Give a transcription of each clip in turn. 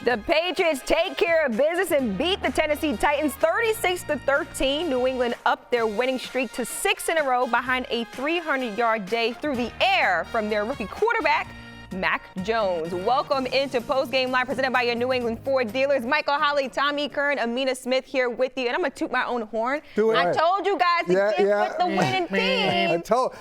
The Patriots take care of business and beat the Tennessee Titans 36-13. New England upped their winning streak to 6 in a row behind a 300-yard day through the air from their rookie quarterback, Mac Jones. Welcome into Postgame Live, presented by your New England Ford dealers. Michael, Holley, Tommy, Curran, Amina Smith here with you. And I'm going to toot my own horn. Do it. I told you guys to get with the winning team. I told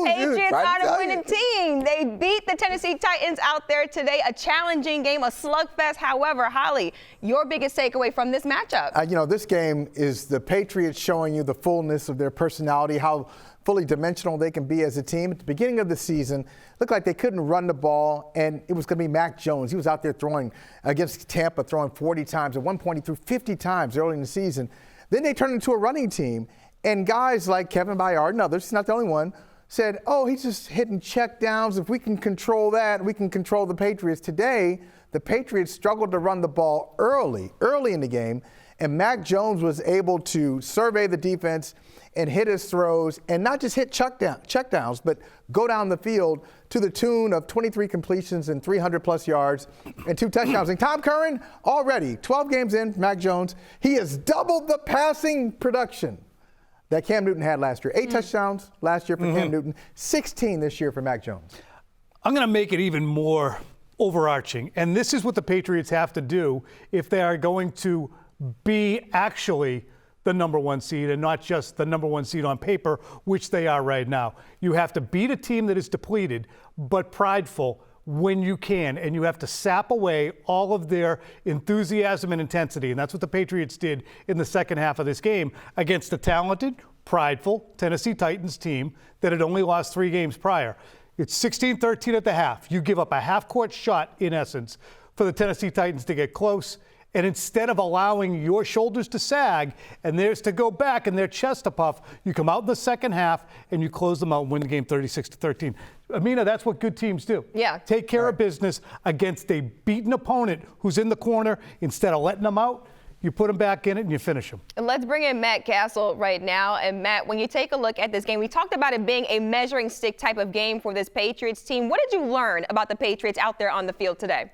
the Patriots you, are the winning team. They beat the Tennessee Titans out there today. A challenging game, a slugfest. However, Holley, your biggest takeaway from this matchup? This game is the Patriots showing you the fullness of their personality, how fully dimensional they can be as a team. At the beginning of the season, looked like they couldn't run the ball, and it was going to be Mac Jones. He was out there throwing against Tampa, throwing 40 times. At one point, he threw 50 times early in the season. Then they turned into a running team, and guys like Kevin Byard and others, he's not the only one, said, he's just hitting check downs. If we can control that, we can control the Patriots. Today, the Patriots struggled to run the ball early in the game, and Mac Jones was able to survey the defense and hit his throws, and not just hit check downs, but go down the field to the tune of 23 completions and 300-plus yards and 2 touchdowns. And Tom Curran, already 12 games in, Mac Jones, he has doubled the passing production that Cam Newton had last year. 8 touchdowns last year for Cam Newton, 16 this year for Mac Jones. I'm going to make it even more overarching, and this is what the Patriots have to do if they are going to be actually the number 1 seed and not just the number 1 seed on paper, which they are right now. You have to beat a team that is depleted but prideful when you can, and you have to sap away all of their enthusiasm and intensity, and that's what the Patriots did in the second half of this game against the talented, prideful Tennessee Titans team that had only lost 3 games prior. It's 16-13 at the half. You give up a half-court shot, in essence, for the Tennessee Titans to get close. And instead of allowing your shoulders to sag and theirs to go back and their chest to puff, you come out in the second half and you close them out and win the game 36-13. Amina, that's what good teams do. Yeah. Take care of business against a beaten opponent who's in the corner. Instead of letting them out, you put them back in it and you finish them. And let's bring in Matt Cassel right now. And Matt, when you take a look at this game, we talked about it being a measuring stick type of game for this Patriots team. What did you learn about the Patriots out there on the field today?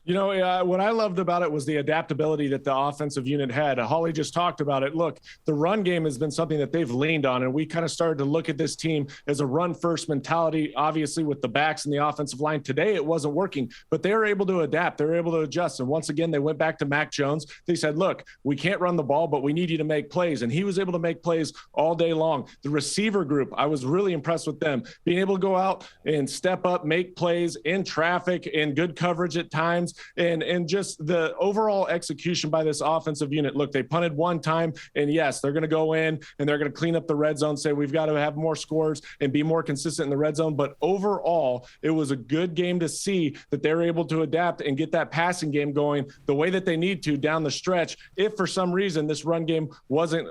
What I loved about it was the adaptability that the offensive unit had. Holley just talked about it. Look, the run game has been something that they've leaned on, and we kind of started to look at this team as a run-first mentality, obviously with the backs and the offensive line. Today it wasn't working, but they were able to adapt. They were able to adjust, and once again, they went back to Mac Jones. They said, look, we can't run the ball, but we need you to make plays, and he was able to make plays all day long. The receiver group, I was really impressed with them, being able to go out and step up, make plays in traffic, in good coverage at times, and just the overall execution by this offensive unit. Look, they punted 1 time, and yes, they're going to go in and they're going to clean up the red zone, say we've got to have more scores and be more consistent in the red zone. But overall, it was a good game to see that they're able to adapt and get that passing game going the way that they need to down the stretch. If for some reason this run game wasn't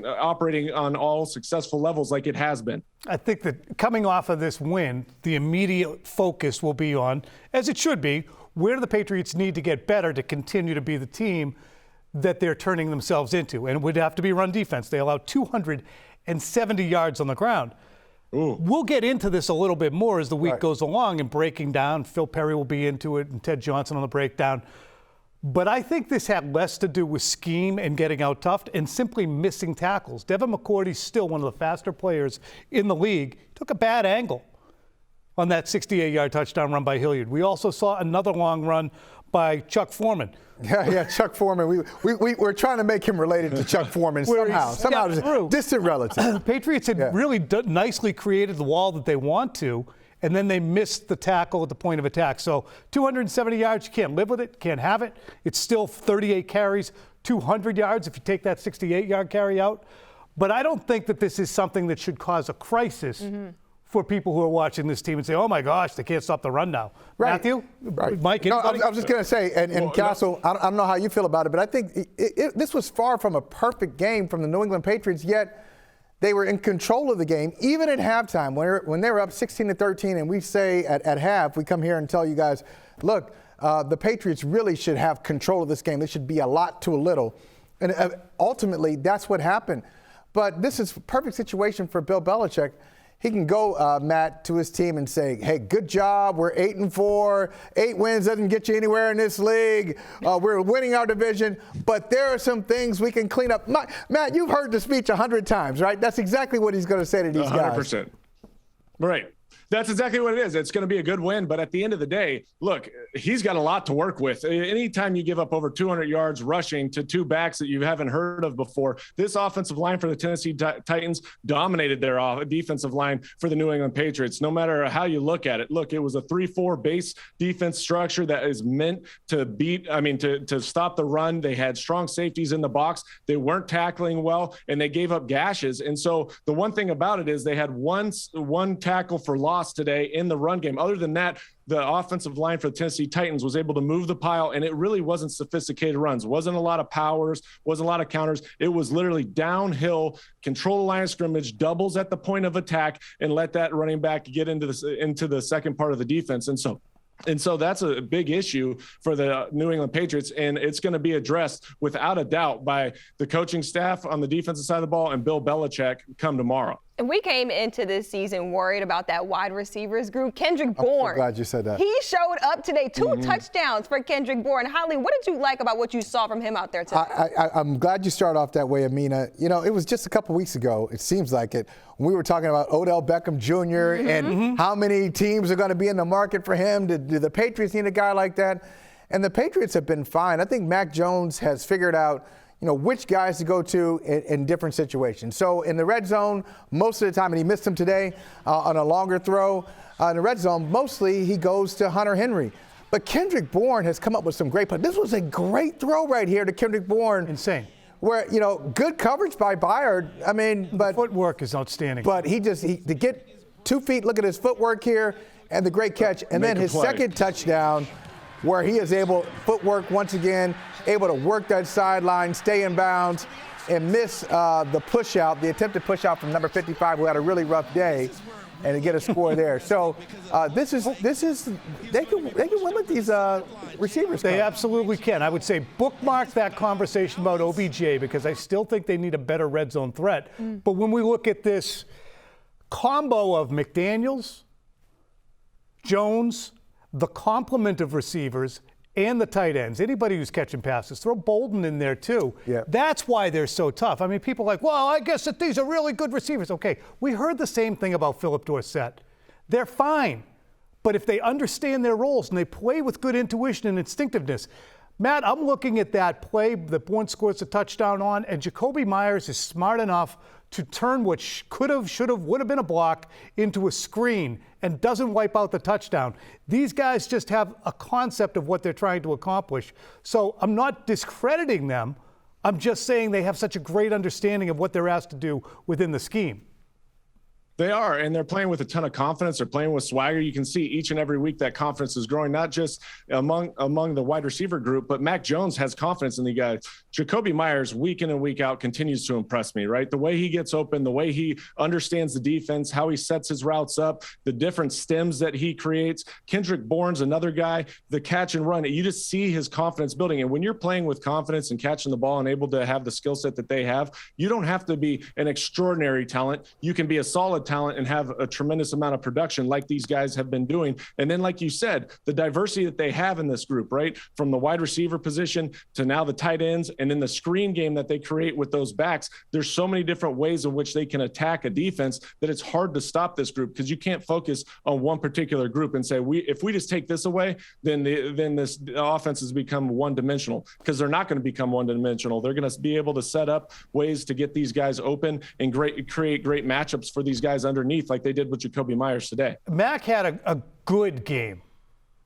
operating on all successful levels like it has been. I think that coming off of this win, the immediate focus will be on, as it should be, where do the Patriots need to get better to continue to be the team that they're turning themselves into? And it would have to be run defense. They allowed 270 yards on the ground. Ooh. We'll get into this a little bit more as the week goes along and breaking down. Phil Perry will be into it and Ted Johnson on the breakdown. But I think this had less to do with scheme and getting out toughed and simply missing tackles. Devin McCourty's still one of the faster players in the league. He took a bad angle on that 68-yard touchdown run by Hilliard. We also saw another long run by Chuck Foreman. Yeah, Chuck Foreman. We're trying to make him related to Chuck Foreman somehow. Distant relative. Patriots had really nicely created the wall that they want to, and then they missed the tackle at the point of attack. So 270 yards, you can't live with it, can't have it. It's still 38 carries, 200 yards if you take that 68-yard carry out. But I don't think that this is something that should cause a crisis for people who are watching this team and say, oh my gosh, they can't stop the run now. Right. Matthew? Right. Mike? No, I was just going to say, and Cassel, I don't know how you feel about it, but I think this was far from a perfect game from the New England Patriots, yet they were in control of the game, even at halftime, when they were up 16-13, and we say at half, we come here and tell you guys, look, the Patriots really should have control of this game. This should be a lot to a little. And ultimately, that's what happened. But this is a perfect situation for Bill Belichick. he can go, Matt, to his team and say, hey, good job. We're 8-4. 8 wins doesn't get you anywhere in this league. We're winning our division, but there are some things we can clean up. Matt, you've heard the speech 100 times, right? That's exactly what he's going to say to these 100%. guys. 100%. Right. That's exactly what it is. It's going to be a good win. But at the end of the day, look, he's got a lot to work with. Anytime you give up over 200 yards rushing to 2 backs that you haven't heard of before, this offensive line for the Tennessee Titans dominated their defensive line for the New England Patriots. No matter how you look at it, look, it was a 3-4 base defense structure that is meant to to stop the run. They had strong safeties in the box. They weren't tackling well, and they gave up gashes. And so the one thing about it is they had one tackle for loss today in the run game. Other than that, the offensive line for the Tennessee Titans was able to move the pile, and it really wasn't sophisticated runs. Wasn't a lot of powers, wasn't a lot of counters. It was literally downhill, control the line of scrimmage, doubles at the point of attack, and let that running back get into the second part of the defense. And so that's a big issue for the New England Patriots, and it's going to be addressed without a doubt by the coaching staff on the defensive side of the ball and Bill Belichick come tomorrow. And we came into this season worried about that wide receivers group. Kendrick Bourne. I'm so glad you said that. He showed up today. 2 touchdowns for Kendrick Bourne. Holley, what did you like about what you saw from him out there today? I'm glad you started off that way, Amina. You know, it was just a couple weeks ago, it seems like it, when we were talking about Odell Beckham Jr. And how many teams are going to be in the market for him. Do the Patriots need a guy like that? And the Patriots have been fine. I think Mac Jones has figured out which guys to go to in different situations. So in the red zone, most of the time, and he missed him today on a longer throw, in the red zone, mostly he goes to Hunter Henry. But Kendrick Bourne has come up with some great plays. This was a great throw right here to Kendrick Bourne. Insane. Where, good coverage by Byard. I mean, but footwork is outstanding. But he to get 2 feet, look at his footwork here, and the great catch. And then his second touchdown, where he is able, footwork once again, able to work that sideline, stay in bounds, and miss the push out, the attempted push out from number 55, who had a really rough day, and to get a score there. So this is they can win with these receivers. They absolutely can. I would say bookmark that conversation about OBJ, because I still think they need a better red zone threat. But when we look at this combo of McDaniels, Jones, the complement of receivers, and the tight ends, anybody who's catching passes, throw Bolden in there too. Yeah. That's why they're so tough. I mean, people are like, well, I guess that these are really good receivers. Okay, we heard the same thing about Philip Dorsett. They're fine, but if they understand their roles and they play with good intuition and instinctiveness. Matt, I'm looking at that play that Bourne scores a touchdown on, and Jacoby Myers is smart enough to turn what could have, should have, would have been a block into a screen and doesn't wipe out the touchdown. These guys just have a concept of what they're trying to accomplish. So I'm not discrediting them. I'm just saying they have such a great understanding of what they're asked to do within the scheme. They are, and they're playing with a ton of confidence. They're playing with swagger. You can see each and every week that confidence is growing, not just among the wide receiver group, but Mac Jones has confidence in the guys. Jacoby Myers, week in and week out, continues to impress me, right? The way he gets open, the way he understands the defense, how he sets his routes up, the different stems that he creates. Kendrick Bourne's another guy, the catch and run. You just see his confidence building. And when you're playing with confidence and catching the ball and able to have the skill set that they have, you don't have to be an extraordinary talent. You can be a solid talent and have a tremendous amount of production like these guys have been doing. And then, like you said, the diversity that they have in this group, right? From the wide receiver position to now the tight ends, and then the screen game that they create with those backs. There's so many different ways in which they can attack a defense that it's hard to stop this group, because you can't focus on one particular group and say, if we just take this away, then this offense has become one-dimensional, because they're not going to become one-dimensional. They're going to be able to set up ways to get these guys open and create great matchups for these guys underneath, like they did with Jacoby Myers today. Mac had a good game,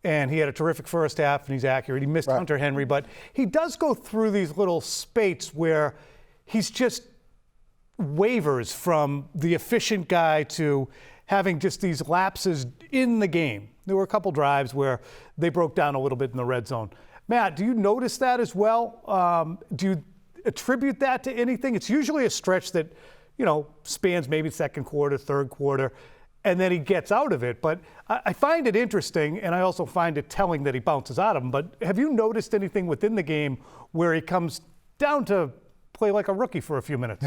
and he had a terrific first half, and he's accurate. He missed Hunter Henry, but he does go through these little spates where he's just wavers from the efficient guy to having just these lapses in the game. There were a couple drives where they broke down a little bit in the red zone. Matt, do you notice that as well? Do you attribute that to anything? It's usually a stretch that spans maybe second quarter, third quarter, and then he gets out of it. But I find it interesting, and I also find it telling that he bounces out of them. But have you noticed anything within the game where he comes down to play like a rookie for a few minutes?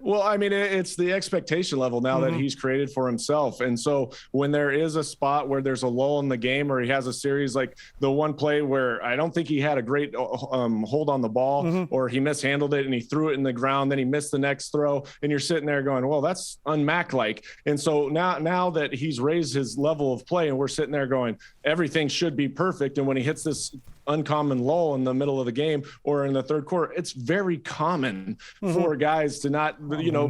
Well, I mean, it's the expectation level now that he's created for himself. And so when there is a spot where there's a lull in the game or he has a series like the one play where I don't think he had a great hold on the ball or he mishandled it and he threw it in the ground, then he missed the next throw. And you're sitting there going, well, that's un-Mac-like. And so now that he's raised his level of play and we're sitting there going, everything should be perfect. And when he hits this uncommon lull in the middle of the game or in the third quarter, it's very common for guys to not,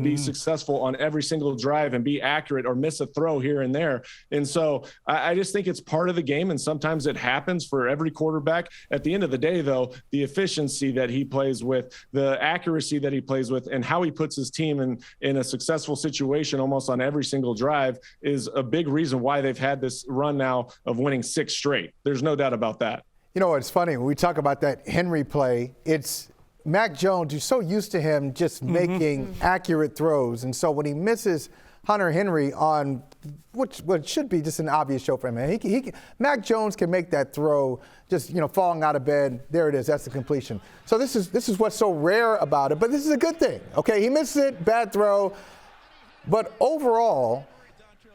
be successful on every single drive and be accurate or miss a throw here and there. And so I just think it's part of the game. And sometimes it happens for every quarterback. At the end of the day, though, the efficiency that he plays with, the accuracy that he plays with, and how he puts his team in a successful situation almost on every single drive is a big reason why they've had this run now of winning 6 straight. There's no doubt about that. You know, it's funny when we talk about that Henry play, it's Mac Jones, you're so used to him just making accurate throws. And so when he misses Hunter Henry on what should be just an obvious show for him, Mac Jones can make that throw just, falling out of bed. There it is. That's the completion. So this is what's so rare about it. But this is a good thing. Okay, he misses it, bad throw. But overall,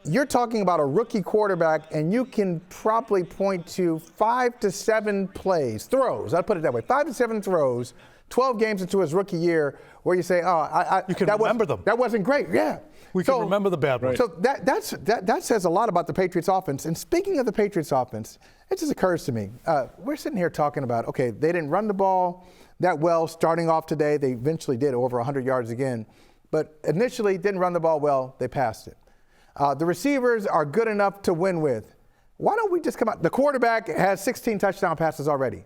you're talking about a rookie quarterback, and you can probably point to 5 to 7 throws. I'll put it that way. 5 to 7 throws, 12 games into his rookie year, where you say, you can remember them. That wasn't great. Yeah. We can remember the bad ones. So that says a lot about the Patriots offense. And speaking of the Patriots offense, it just occurs to me, we're sitting here talking about, okay, they didn't run the ball that well starting off today. They eventually did over 100 yards again. But initially didn't run the ball well. They passed it. The receivers are good enough to win with. Why don't we just come out? The quarterback has 16 touchdown passes already.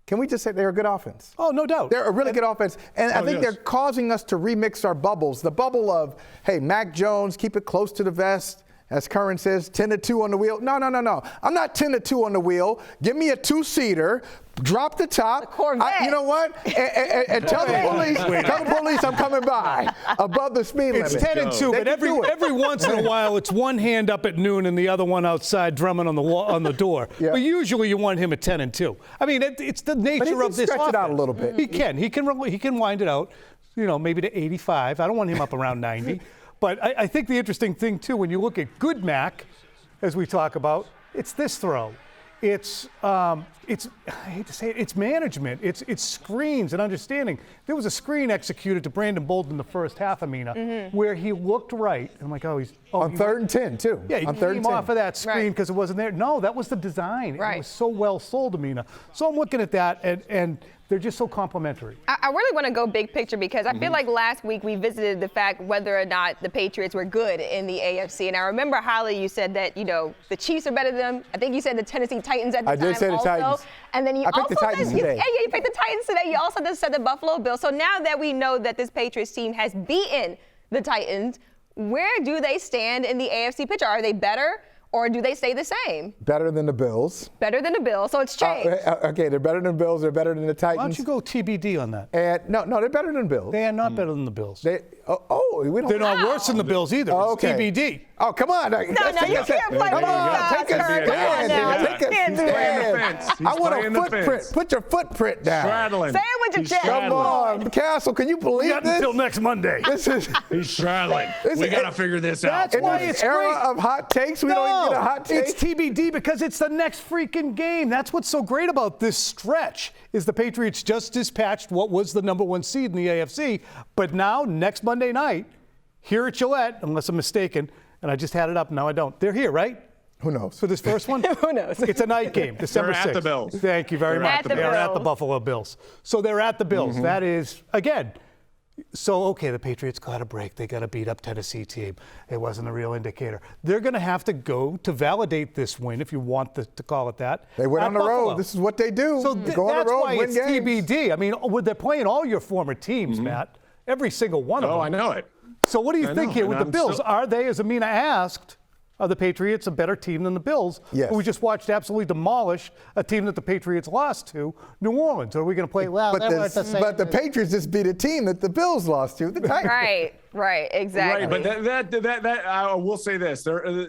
Can we just say they're a good offense? Oh, no doubt. They're a really good offense. And I think they're causing us to remix our bubbles. The bubble of, hey, Mac Jones, keep it close to the vest. As Curran says, 10-2 on the wheel. No. I'm not 10-2 on the wheel. Give me a 2-seater. Drop the top. The Corvette. You know what? And tell the police I'm coming by above the speed limit. It's 10-2, but every once in a while it's one hand up at noon and the other one outside drumming on the door. Yeah. But usually you want him at 10-2. I mean, it's the nature of this offense. Stretch it out a little bit. He can wind it out, maybe to 85. I don't want him up around 90. But I think the interesting thing, too, when you look at good Mac, as we talk about, it's this throw. It's I hate to say it, it's management. It's screens and understanding. There was a screen executed to Brandon Bolden in the first half, Amina, where he looked right. And I'm like, on 3rd and 10, too. Yeah, he came off of that screen because it wasn't there. No, that was the design. Right. It was so well sold, Amina. So I'm looking at that, and they're just so complimentary. I really want to go big picture because I feel like last week we visited the fact whether or not the Patriots were good in the AFC. And I remember, Holley, you said that, the Chiefs are better than them. I think you said the Tennessee Titans at the time. I did say the Titans. And then you I picked the Titans today. Yeah, you picked the Titans today. You also just said the Buffalo Bills. So now that we know that this Patriots team has beaten the Titans, where do they stand in the AFC picture? Are they better? Or do they stay the same? Better than the Bills. Better than the Bills, so it's changed. Okay, they're better than the Bills. They're better than the Titans. Why don't you go TBD on that? And no, they're better than the Bills. They are not better than the Bills. We don't. They're not worse than the Bills either. Oh, it's TBD. Oh, come on. No, you can't play Come on, take a stand. Take a stand. I want a footprint. Put your footprint down. Straddling. Say it with your chest. Come on, Cassel, can you believe this? Until next Monday. He's straddling. We got to figure this out. That's why it's era of hot takes. We don't even get a hot take. It's TBD because it's the next freaking game. That's what's so great about this stretch is the Patriots just dispatched what was the number 1 seed in the AFC. But now, next Monday night, here at Gillette, unless I'm mistaken, and I just had it up, now I don't. They're here, right? Who knows? For this first one? Who knows? It's a night game, December 6th. They're at the Bills. Thank you very much. They're at the Buffalo Bills. So they're at the Bills. That is, again, so, okay, the Patriots got a break. They got to beat up Tennessee team. It wasn't a real indicator. They're going to have to go to validate this win, if you want to call it that. They went on the road. This is what they do. So go on the road, why win it's games. TBD. I mean, they're playing all your former teams, Matt. Every single one of them. Oh, I know it. So what do you think here with the Bills? Are they, as Amina asked, are the Patriots a better team than the Bills? Yes. We just watched absolutely demolish a team that the Patriots lost to, New Orleans. Are we going to play loud? But the Patriots just beat a team that the Bills lost to, the Titans. Right. Right, exactly. Right, but that I will say this: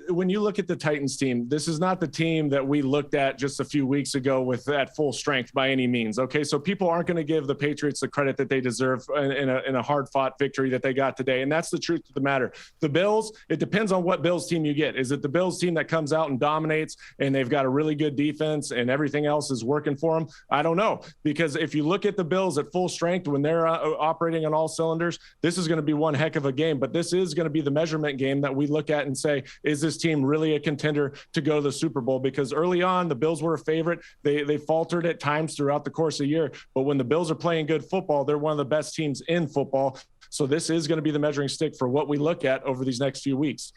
when you look at the Titans team, this is not the team that we looked at just a few weeks ago with that full strength by any means. Okay, so people aren't going to give the Patriots the credit that they deserve in a hard-fought victory that they got today, and that's the truth of the matter. The Bills, it depends on what Bills team you get. Is it the Bills team that comes out and dominates, and they've got a really good defense, and everything else is working for them? I don't know, because if you look at the Bills at full strength when they're operating on all cylinders, this is going to be one heck of a game, but this is going to be the measurement game that we look at and say, is this team really a contender to go to the Super Bowl? Because early on, the Bills were a favorite. They faltered at times throughout the course of the year, but when the Bills are playing good football, they're one of the best teams in football. So this is going to be the measuring stick for what we look at over these next few weeks.